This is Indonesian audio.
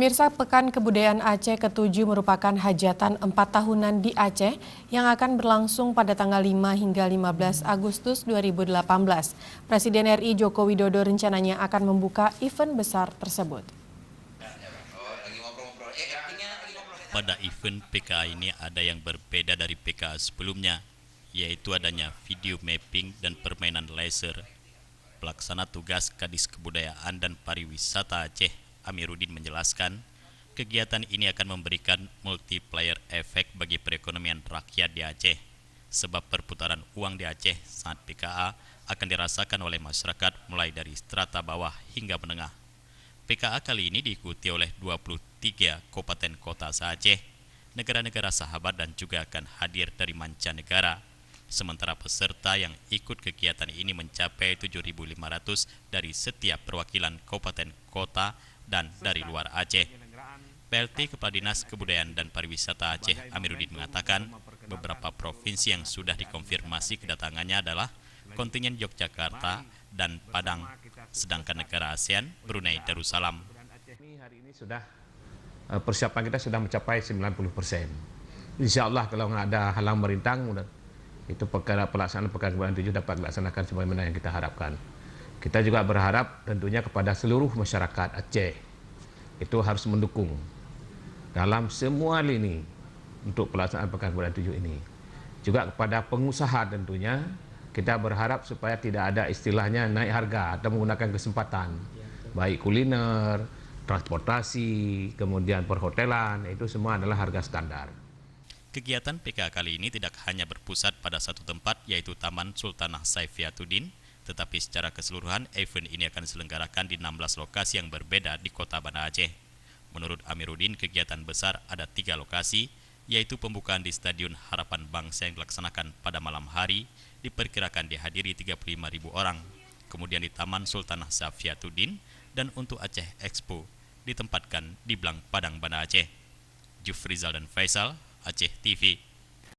Pemirsa, Pekan Kebudayaan Aceh ke-7 merupakan hajatan 4 tahunan di Aceh yang akan berlangsung pada tanggal 5 hingga 15 Agustus 2018. Presiden RI Joko Widodo rencananya akan membuka event besar tersebut. Pada event PKA ini ada yang berbeda dari PKA sebelumnya, yaitu adanya video mapping dan permainan laser. Pelaksana tugas Kadis Kebudayaan dan Pariwisata Aceh, Amiruddin menjelaskan, kegiatan ini akan memberikan multiplier efek bagi perekonomian rakyat di Aceh, sebab perputaran uang di Aceh saat PKA akan dirasakan oleh masyarakat mulai dari strata bawah hingga menengah. PKA kali ini diikuti oleh 23 kabupaten kota se-Aceh, negara-negara sahabat dan juga akan hadir dari mancanegara. Sementara peserta yang ikut kegiatan ini mencapai 7.500 dari setiap perwakilan kabupaten kota dan dari luar Aceh. PLT Kepala Dinas Kebudayaan dan Pariwisata Aceh, Amiruddin mengatakan, beberapa provinsi yang sudah dikonfirmasi kedatangannya adalah kontingen Yogyakarta dan Padang, sedangkan negara ASEAN, Brunei Darussalam. Hari ini sudah persiapan kita sudah mencapai 90%. Insya Allah kalau nggak ada halang merintang, itu pelaksanaan Pekan Kebudayaan 7 dapat dilaksanakan sebagaimana yang kita harapkan. Kita juga berharap tentunya kepada seluruh masyarakat Aceh itu harus mendukung dalam semua lini untuk pelaksanaan Pekan Kebudayaan 7 ini. Juga kepada pengusaha tentunya kita berharap supaya tidak ada istilahnya naik harga atau menggunakan kesempatan, baik kuliner, transportasi, kemudian perhotelan, itu semua adalah harga standar. Kegiatan PKA kali ini tidak hanya berpusat pada satu tempat, yaitu Taman Sultanah Saifiatuddin, tetapi secara keseluruhan event ini akan diselenggarakan di 16 lokasi yang berbeda di Kota Banda Aceh. Menurut Amiruddin, kegiatan besar ada 3 lokasi, yaitu pembukaan di Stadion Harapan Bangsa yang dilaksanakan pada malam hari, diperkirakan dihadiri 35.000 orang. Kemudian di Taman Sultanah Saifiatuddin, dan untuk Aceh Expo ditempatkan di Blang Padang Banda Aceh. Jufrizal dan Faisal, Aceh TV.